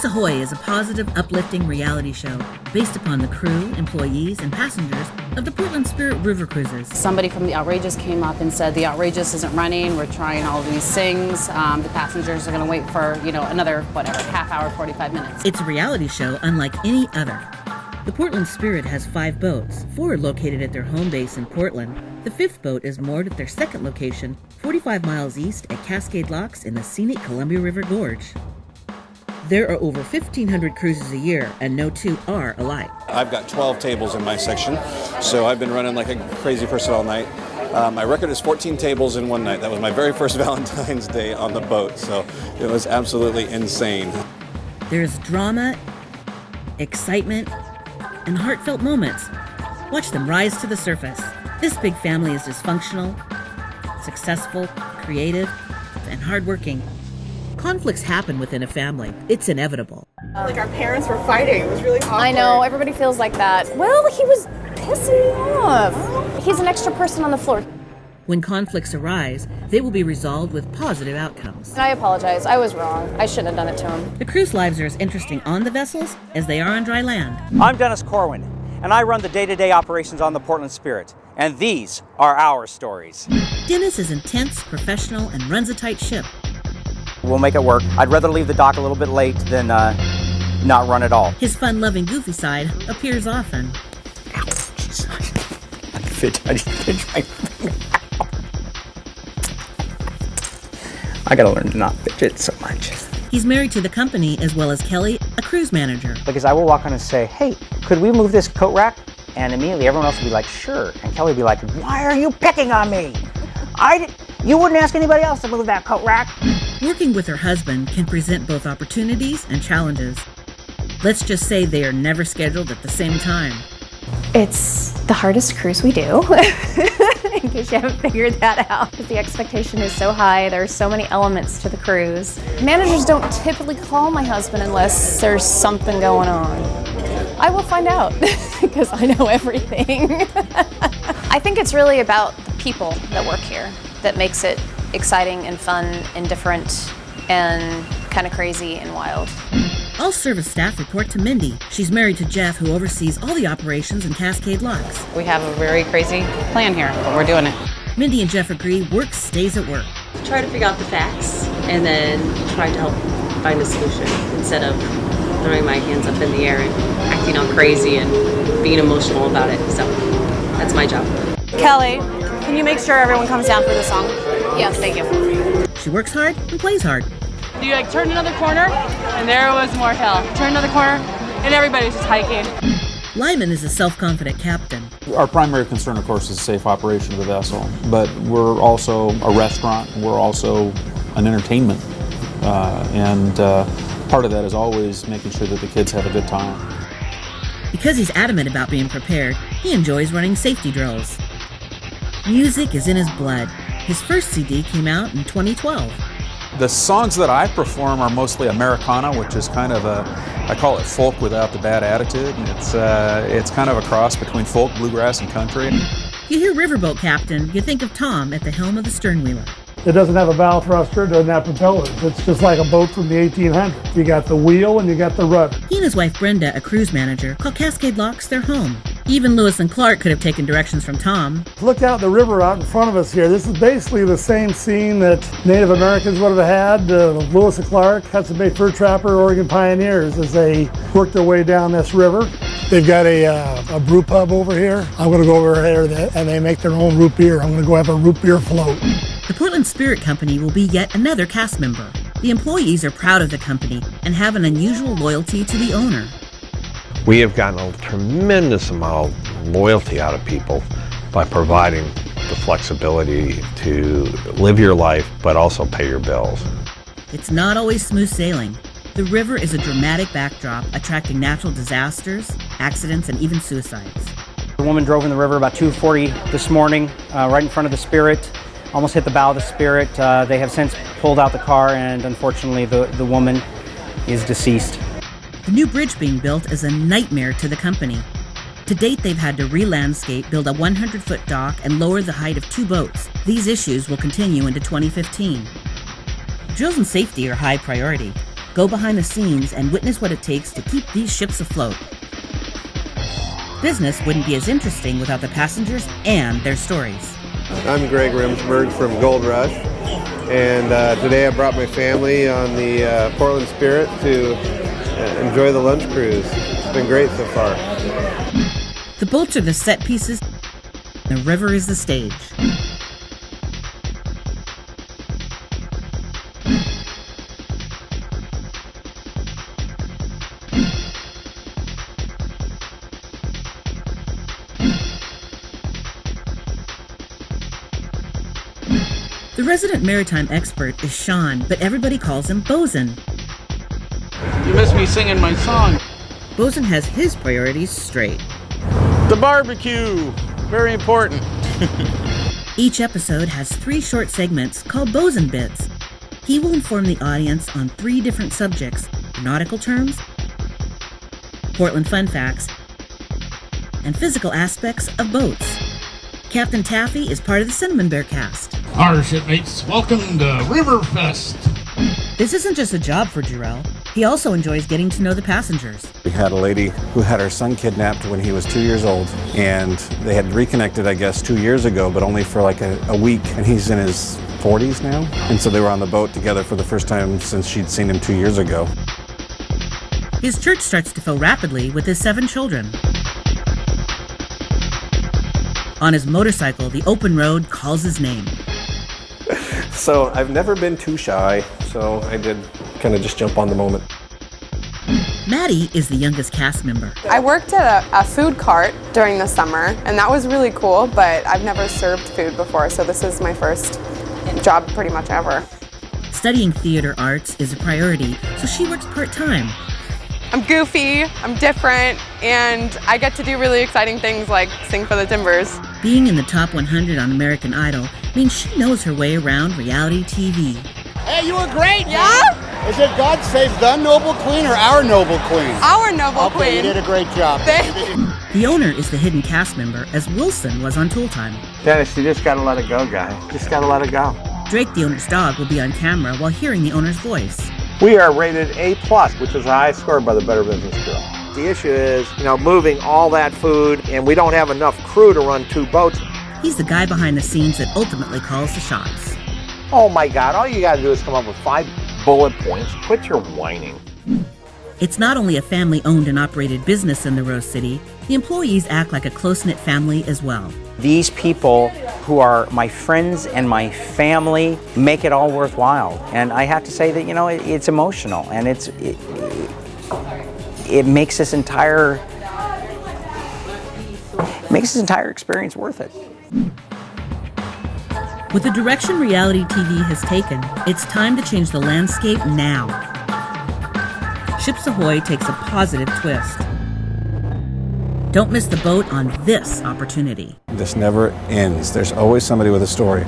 Ahoy is a positive, uplifting reality show based upon the crew, employees, and passengers of the Portland Spirit River Cruises. Somebody from the Outrageous came up and said the Outrageous isn't running, we're trying all these things, the passengers are going to wait for, another, half hour, 45 minutes. It's a reality show unlike any other. The Portland Spirit has 5 boats, 4 are located at their home base in Portland. The 5th boat is moored at their second location, 45 miles east at Cascade Locks in the scenic Columbia River Gorge. There are over 1,500 cruises a year, and no two are alike. I've got 12 tables in my section, so I've been running like a crazy person all night. My record is 14 tables in one night. That was my very first Valentine's Day on the boat, so it was absolutely insane. There's drama, excitement, and heartfelt moments. Watch them rise to the surface. This big family is dysfunctional, successful, creative, and hardworking. Conflicts happen within a family. It's inevitable. Like our parents were fighting. It was really awkward. I know, everybody feels like that. Well, he was pissing me off. He's an extra person on the floor. When conflicts arise, they will be resolved with positive outcomes. And I apologize. I was wrong. I shouldn't have done it to him. The cruise lives are as interesting on the vessels as they are on dry land. I'm Dennis Corwin, and I run the day-to-day operations on the Portland Spirit. And these are our stories. Dennis is intense, professional, and runs a tight ship. We'll make it work. I'd rather leave the dock a little bit late than not run at all. His fun-loving, goofy side appears often. Ow, jeez. I just pinched my finger. I gotta learn to not fidget so much. He's married to the company as well as Kelly, a cruise manager. Because I will walk on and say, hey, could we move this coat rack? And immediately everyone else will be like, sure. And Kelly will be like, why are you picking on me? You wouldn't ask anybody else to move that coat rack. Working with her husband can present both opportunities and challenges. Let's just say they are never scheduled at the same time. It's the hardest cruise we do, in case you haven't figured that out. Because the expectation is so high, there are so many elements to the cruise. Managers don't typically call my husband unless there's something going on. I will find out, because I know everything. I think it's really about the people that work here that makes it exciting and fun and different and kind of crazy and wild. All service staff report to Mindy. She's married to Jeff, who oversees all the operations in Cascade Locks. We have a very crazy plan here, but we're doing it. Mindy and Jeff agree work stays at work. Try to figure out the facts and then try to help find a solution instead of throwing my hands up in the air and acting all crazy and being emotional about it. So that's my job. Kelly, can you make sure everyone comes down for the song? Yes, thank you. She works hard and plays hard. You turn another corner, and there was more hill. Turn another corner, and everybody's just hiking. Lyman is a self-confident captain. Our primary concern, of course, is safe operation of the vessel, but we're also a restaurant. We're also an entertainment, and part of that is always making sure that the kids have a good time. Because he's adamant about being prepared, he enjoys running safety drills. Music is in his blood. His first CD came out in 2012. The songs that I perform are mostly Americana, which is kind of I call it folk without the bad attitude. It's kind of a cross between folk, bluegrass, and country. You hear riverboat captain, you think of Tom at the helm of the Sternwheeler. It doesn't have a bow thruster, it doesn't have propellers. It's just like a boat from the 1800s. You got the wheel and you got the rudder. He and his wife Brenda, a cruise manager, call Cascade Locks their home. Even Lewis and Clark could have taken directions from Tom. Look out the river out in front of us here. This is basically the same scene that Native Americans would have had. Lewis and Clark, Hudson Bay Fur Trapper, Oregon Pioneers, as they worked their way down this river. They've got a brew pub over here. I'm going to go over there and they make their own root beer. I'm going to go have a root beer float. The Portland Spirit Company will be yet another cast member. The employees are proud of the company and have an unusual loyalty to the owner. We have gotten a tremendous amount of loyalty out of people by providing the flexibility to live your life but also pay your bills. It's not always smooth sailing. The river is a dramatic backdrop, attracting natural disasters, accidents, and even suicides. woman drove in the river about 2:40 this morning, right in front of the Spirit. Almost hit the bow of the Spirit. They have since pulled out the car, and unfortunately the woman is deceased. The new bridge being built is a nightmare to the company. To date, they've had to re-landscape, build a 100-foot dock, and lower the height of 2 boats. These issues will continue into 2015. Drills and safety are high priority. Go behind the scenes and witness what it takes to keep these ships afloat. Business wouldn't be as interesting without the passengers and their stories. I'm Greg Rimsberg from Gold Rush, and today I brought my family on the Portland Spirit to enjoy the lunch cruise. It's been great so far. The boats are the set pieces, the river is the stage. The resident maritime expert is Sean, but everybody calls him Bosun. You missed me singing my song. Bosun has his priorities straight. The barbecue, very important. Each episode has 3 short segments called Bosun Bits. He will inform the audience on 3 different subjects: nautical terms, Portland fun facts, and physical aspects of boats. Captain Taffy is part of the Cinnamon Bear cast. Our shipmates, welcome to Riverfest. This isn't just a job for Jarrell. He also enjoys getting to know the passengers. We had a lady who had her son kidnapped when he was 2 years old, and they had reconnected, I guess, 2 years ago, but only for like a week, and he's in his 40s now. And so they were on the boat together for the first time since she'd seen him 2 years ago. His church starts to fill rapidly with his 7 children. On his motorcycle, the open road calls his name. So I've never been too shy, so I did kind of just jump on the moment. Maddie is the youngest cast member. I worked at a food cart during the summer, and that was really cool, but I've never served food before, so this is my first job pretty much ever. Studying theater arts is a priority, so she works part-time. I'm goofy, I'm different, and I get to do really exciting things like sing for the Timbers. Being in the top 100 on American Idol means she knows her way around reality TV. Hey, you were great! Yeah? Is it God Save the Noble Queen or our Noble Queen? Our Noble Queen. Okay, you did a great job. The owner is the hidden cast member, as Wilson was on Tool Time. Dennis, you just gotta let it go, guy. Just gotta let it go. Drake, the owner's dog, will be on camera while hearing the owner's voice. We are rated A+, which is the highest score by the Better Business Bureau. The issue is, moving all that food, and we don't have enough crew to run 2 boats. He's the guy behind the scenes that ultimately calls the shots. Oh my God, all you gotta do is come up with 5 bullet points. Quit your whining. It's not only a family-owned and operated business in the Rose City, the employees act like a close-knit family as well. These people who are my friends and my family make it all worthwhile. And I have to say that, it's emotional, and it makes this entire experience worth it. With the direction reality TV has taken, it's time to change the landscape now. Ships Ahoy takes a positive twist. Don't miss the boat on this opportunity. This never ends. There's always somebody with a story.